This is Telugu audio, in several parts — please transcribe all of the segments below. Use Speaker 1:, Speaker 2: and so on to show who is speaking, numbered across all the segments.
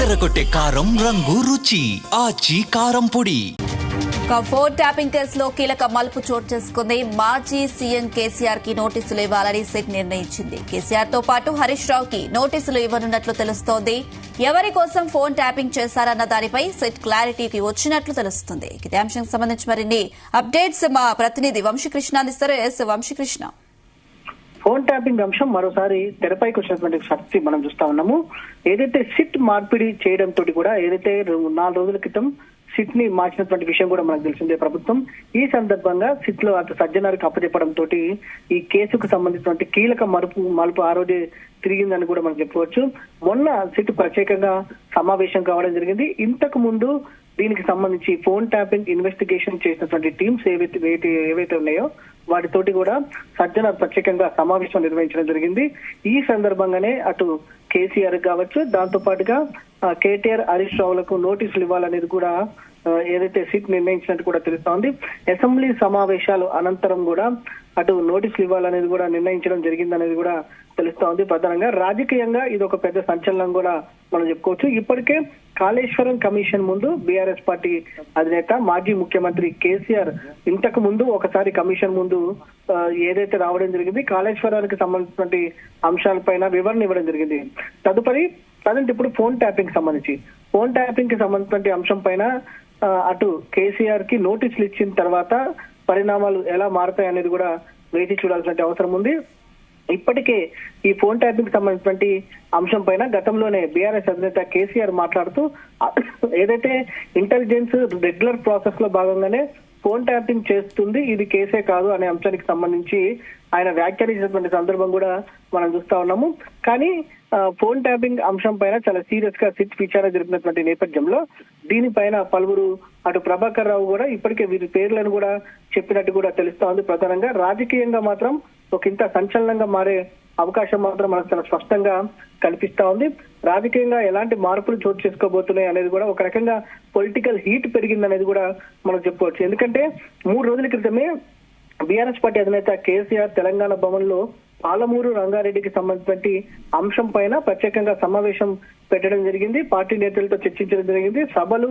Speaker 1: అదరగొట్టే కారం రంగు రుచి ఆచి కారం పొడి.
Speaker 2: ఫోన్ ట్యాపింగ్ కేసులో కీలక మలుపు చోటు చేసుకుంది. మాజీ సీఎం కేసీఆర్ కి నోటీసులు ఇవ్వాలని సిట్ నిర్ణయించింది. కేసీఆర్ తో పాటు హరీష్ రావుకి నోటీసులు ఇవ్వనున్నట్లు తెలుస్తోంది. ఎవరి కోసం ఫోన్ ట్యాపింగ్ చేశారన్న దానిపై సిట్ క్లారిటీకి వచ్చినట్లు తెలుస్తుంది. ఇదే అంశానికి సంబంధించి మరిన్ని అప్డేట్స్ మా ప్రతినిధి వంశీకృష్ణ అందిస్తారు. ఎస్ వంశీకృష్ణ,
Speaker 3: ఫోన్ ట్యాపింగ్ అంశం మరోసారి తెరపైకి వచ్చినటువంటి పరిస్థితి మనం చూస్తా ఉన్నాము. ఏదైతే సిట్ మార్పిడి చేయడంతో కూడా ఏదైతే 4 రోజుల క్రితం సిట్ ని మార్చినటువంటి విషయం కూడా మనకు తెలిసిందే ప్రభుత్వం. ఈ సందర్భంగా సిట్ లో అటు సజ్జనారికి అప్పచెప్పడంతో ఈ కేసుకు సంబంధించినటువంటి కీలక మలుపు ఆ రోజే తిరిగిందని కూడా మనం చెప్పవచ్చు. మొన్న సిట్ ప్రత్యేకంగా సమావేశం కావడం జరిగింది. ఇంతకు ముందు దీనికి సంబంధించి ఫోన్ ట్యాపింగ్ ఇన్వెస్టిగేషన్ చేసినటువంటి టీమ్స్ ఏవైతే ఉన్నాయో వాటితోటి కూడా సజ్జనార్ ప్రత్యేకంగా సమావేశం నిర్వహించడం జరిగింది. ఈ సందర్భంగానే అటు కేసీఆర్ కావచ్చు, దాంతో పాటుగా కేటీఆర్, హరీష్ రావులకు నోటీసులు ఇవ్వాలనేది కూడా ఏదైతే సిట్ నిర్ణయించినట్టు కూడా తెలుస్తోంది. అసెంబ్లీ సమావేశాలు అనంతరం కూడా అటు నోటీసులు ఇవ్వాలనేది కూడా నిర్ణయించడం జరిగిందనేది కూడా తెలుస్తోంది. ప్రధానంగా రాజకీయంగా ఇది ఒక పెద్ద సంచలనం కూడా మనం చెప్పుకోవచ్చు. ఇప్పటికే కాళేశ్వరం కమిషన్ ముందు బీఆర్ఎస్ పార్టీ అధినేత మాజీ ముఖ్యమంత్రి కేసీఆర్ ఇంతకు ముందు ఒకసారి కమిషన్ ముందు ఏదైతే రావడం జరిగింది, కాళేశ్వరానికి సంబంధించినటువంటి అంశాలపైన వివరణ ఇవ్వడం జరిగింది. తదుపరి ఇప్పుడు ఫోన్ ట్యాపింగ్ కి సంబంధించిన అంశం పైన అటు కేసీఆర్ కి నోటీసులు ఇచ్చిన తర్వాత పరిణామాలు ఎలా మారుతాయి అనేది కూడా వేచి చూడాల్సిన అవసరం ఉంది. ఇప్పటికే ఈ ఫోన్ ట్యాపింగ్ సంబంధించినటువంటి అంశం పైన గతంలోనే బీఆర్ఎస్ అధినేత కేసీఆర్ మాట్లాడుతూ ఏదైతే ఇంటెలిజెన్స్ రెగ్యులర్ ప్రాసెస్ లో భాగంగానే ఫోన్ ట్యాపింగ్ చేస్తుంది, ఇది కేసే కాదు అనే అంశానికి సంబంధించి ఆయన వ్యాఖ్యానించినటువంటి సందర్భం కూడా మనం చూస్తా ఉన్నాము. కానీ ఫోన్ ట్యాపింగ్ అంశం పైన చాలా సీరియస్ గా సిట్ విచారణ జరిపినటువంటి నేపథ్యంలో దీనిపైన పలువురు అటు ప్రభాకర్ రావు కూడా ఇప్పటికే వీరి పేర్లను కూడా చెప్పినట్టు కూడా తెలుస్తా ఉంది. ప్రధానంగా రాజకీయంగా మాత్రం ఒక ఇంత సంచలనంగా మారే అవకాశం మాత్రం మనకు చాలా స్పష్టంగా కనిపిస్తా ఉంది. రాజకీయంగా ఎలాంటి మార్పులు చోటు చేసుకోబోతున్నాయి అనేది కూడా ఒక రకంగా పొలిటికల్ హీట్ పెరిగింది అనేది కూడా మనం చెప్పుకోవచ్చు. ఎందుకంటే 3 రోజుల క్రితమే బీఆర్ఎస్ పార్టీ అధినేత కేసీఆర్ తెలంగాణ భవన్ లో పాలమూరు రంగారెడ్డికి సంబంధించిన అంశం పైన ప్రత్యేకంగా సమావేశం పెట్టడం జరిగింది. పార్టీ నేతలతో చర్చించడం జరిగింది. సభలు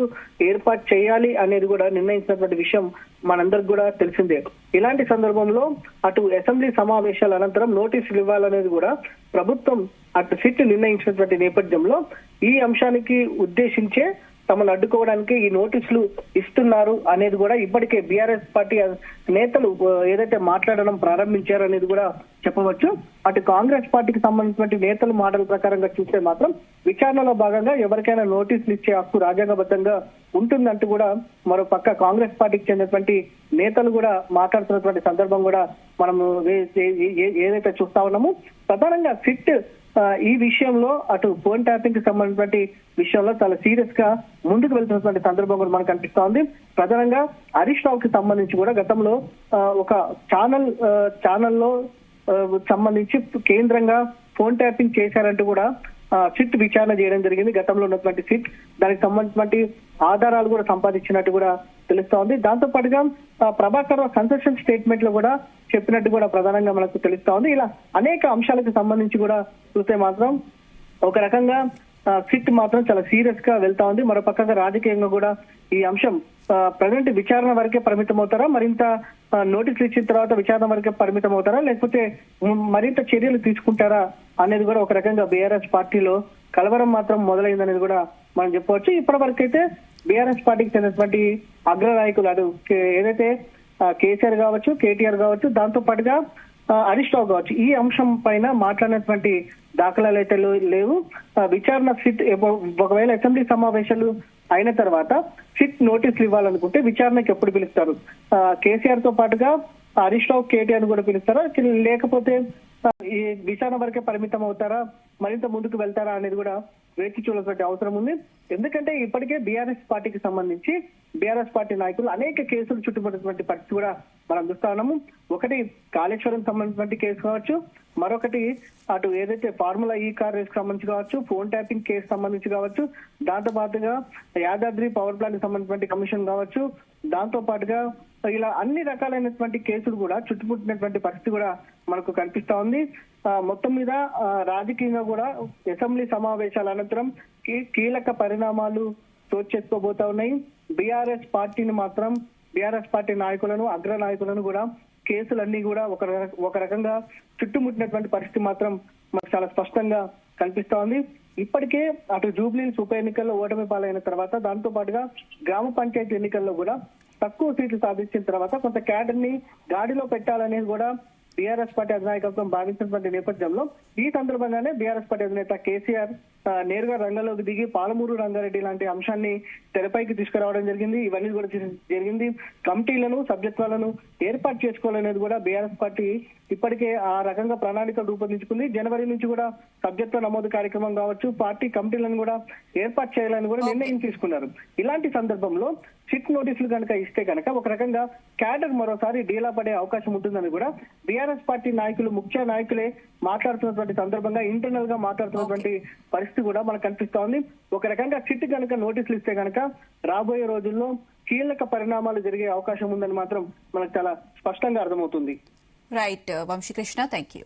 Speaker 3: ఏర్పాటు చేయాలి అనేది కూడా నిర్ణయించినటువంటి విషయం మనందరికి కూడా తెలిసిందే. ఇలాంటి సందర్భంలో అటు అసెంబ్లీ సమావేశాల అనంతరం నోటీసులు ఇవ్వాలనేది కూడా ప్రభుత్వం అటు సిట్ నిర్ణయించినటువంటి నేపథ్యంలో ఈ అంశానికి ఉద్దేశించే తమను అడ్డుకోవడానికి ఈ నోటీసులు ఇస్తున్నారు అనేది కూడా ఇప్పటికే బీఆర్ఎస్ పార్టీ నేతలు ఏదైతే మాట్లాడడం ప్రారంభించారో అనేది కూడా చెప్పవచ్చు. అటు కాంగ్రెస్ పార్టీకి సంబంధించిన నేతల మాటల ప్రకారంగా చూస్తే మాత్రం విచారణలో భాగంగా ఎవరికైనా నోటీసులు ఇచ్చే హక్కు రాజ్యాంగబద్ధంగా ఉంటుందంటూ కూడా మరో పక్క కాంగ్రెస్ పార్టీకి చెందినటువంటి నేతలు కూడా మాట్లాడుతున్నటువంటి సందర్భం కూడా మనము ఏదైతే చూస్తా ఉన్నామో ప్రధానంగా సిట్ ఈ విషయంలో అటు ఫోన్ ట్యాపింగ్ కి సంబంధించిన విషయంలో చాలా సీరియస్ గా ముందుకు వెళ్తున్నటువంటి సందర్భం కూడా మనకు కనిపిస్తా ఉంది. ప్రధానంగా హరీష్ రావుకి సంబంధించి కూడా గతంలో ఒక ఛానల్లో సంబంధించి కేంద్రంగా ఫోన్ ట్యాపింగ్ చేశారంటూ కూడా సిట్ విచారణ చేయడం జరిగింది. గతంలో ఉన్నటువంటి సిట్ దానికి సంబంధించినటువంటి ఆధారాలు కూడా సంపాదించినట్టు కూడా తెలుస్తా ఉంది. దాంతో పాటుగా ప్రభాకర్ రావు కన్సెషన్ స్టేట్మెంట్ లో కూడా చెప్పినట్టు కూడా ప్రధానంగా మనకు తెలుస్తా ఉంది. ఇలా అనేక అంశాలకు సంబంధించి కూడా చూస్తే మాత్రం ఒక రకంగా సిట్ మాత్రం చాలా సీరియస్ గా వెళ్తా ఉంది. మరో పక్కగా రాజకీయంగా కూడా ఈ అంశం ప్రజెంట్ విచారణ వరకే పరిమితం అవుతారా, మరింత నోటీసులు ఇచ్చిన తర్వాత విచారణ వరకే పరిమితం అవుతారా, లేకపోతే మరింత చర్యలు తీసుకుంటారా అనేది కూడా ఒక రకంగా బీఆర్ఎస్ పార్టీలో కలవరం మాత్రం మొదలైందనేది కూడా మనం చెప్పవచ్చు. ఇప్పటి వరకైతే బీఆర్ఎస్ పార్టీకి చెందినటువంటి అగ్ర నాయకులు అటు ఏదైతే కేసీఆర్ కావచ్చు, కేటీఆర్ కావచ్చు, దాంతో పాటుగా హరీష్ రావు కావచ్చు, ఈ అంశం పైన మాట్లాడినటువంటి దాఖలాలు అయితే లేవు. విచారణ సిట్ ఒకవేళ అసెంబ్లీ సమావేశాలు అయిన తర్వాత సిట్ నోటీసులు ఇవ్వాలనుకుంటే విచారణకి ఎప్పుడు పిలుస్తారు? కేసీఆర్ తో పాటుగా హరీష్ రావు, కేటీఆర్ కూడా పిలుస్తారా, లేకపోతే ఈ విచారణ వరకే పరిమితం అవుతారా, మరింత ముందుకు వెళ్తారా అనేది కూడా వేచి చూడాల్సిన అవసరం ఉంది. ఎందుకంటే ఇప్పటికే బీఆర్ఎస్ పార్టీకి సంబంధించి బీఆర్ఎస్ పార్టీ నాయకులు అనేక కేసులు చుట్టుపడినటువంటి పరిస్థితి కూడా మనం చూస్తా ఉన్నాము. ఒకటి కాళేశ్వరం సంబంధించిన కేసు కావచ్చు, మరొకటి అటు ఏదైతే ఫార్ములా ఈ కార్ రేస్ సంబంధించి కావచ్చు, ఫోన్ ట్యాపింగ్ కేసు సంబంధించి కావచ్చు, దాంతో పాటుగా యాదాద్రి పవర్ ప్లాంట్ సంబంధించిన కమిషన్ కావచ్చు, దాంతో పాటుగా ఇలా అన్ని రకాలైనటువంటి కేసులు కూడా చుట్టుముట్టినటువంటి పరిస్థితి కూడా మనకు కనిపిస్తా ఉంది. మొత్తం మీద రాజకీయంగా కూడా అసెంబ్లీ సమావేశాల అనంతరం కీలక పరిణామాలు చోటు చేసుకోబోతా ఉన్నాయి. బీఆర్ఎస్ పార్టీ నాయకులను, అగ్ర నాయకులను కూడా కేసులన్నీ కూడా ఒక రకంగా చుట్టుముట్టినటువంటి పరిస్థితి మాత్రం మనకు చాలా స్పష్టంగా కనిపిస్తా ఉంది. ఇప్పటికే అటు జూబ్లీహిల్స్ ఉప ఎన్నికల్లో ఓటమి పాలైన తర్వాత దాంతో పాటుగా గ్రామ పంచాయతీ ఎన్నికల్లో కూడా తక్కువ సీట్లు సాధించిన తర్వాత కొంత క్యాడర్ ని గాడిలో పెట్టాలనేది కూడా బీఆర్ఎస్ పార్టీ అధినాయకత్వం భావించినటువంటి నేపథ్యంలో ఈ సందర్భంగానే బీఆర్ఎస్ పార్టీ అధినేత కేసీఆర్ నేరుగా రంగంలోకి దిగి పాలమూరు రంగారెడ్డి లాంటి అంశాన్ని తెరపైకి తీసుకురావడం జరిగింది. ఇవన్నీ కూడా జరిగింది. కమిటీలను, సభ్యత్వాలను ఏర్పాటు చేసుకోవాలనేది కూడా బీఆర్ఎస్ పార్టీ ఇప్పటికే ఆ రకంగా ప్రణాళికలు రూపొందించుకుంది. జనవరి నుంచి కూడా సభ్యత్వ నమోదు కార్యక్రమం కావచ్చు, పార్టీ కమిటీలను కూడా ఏర్పాటు చేయాలని కూడా నిర్ణయం తీసుకున్నారు. ఇలాంటి సందర్భంలో సిట్ నోటీసులు కనుక ఇస్తే కనుక ఒక రకంగా క్యాడర్ మరోసారి డీలా పడే అవకాశం ఉంటుందని కూడా బీఆర్ఎస్ పార్టీ నాయకులు, ముఖ్య నాయకులే మాట్లాడుతున్నటువంటి సందర్భంగా ఇంటర్నల్ గా మాట్లాడుతున్నటువంటి పరిస్థితి కూడా మనకు కనిపిస్తా ఉంది. ఒక రకంగా సిట్ కనుక నోటీసులు ఇస్తే కనుక రాబోయే రోజుల్లో కీలక పరిణామాలు జరిగే అవకాశం ఉందని మాత్రం మనకు చాలా స్పష్టంగా అర్థమవుతుంది.
Speaker 2: Right Vamsikrishna, thank you.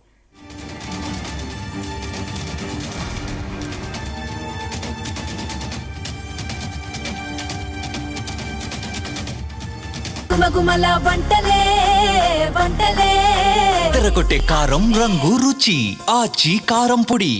Speaker 1: తెరకొట్టే కారం రంగు రుచి ఆచి కారం పొడి.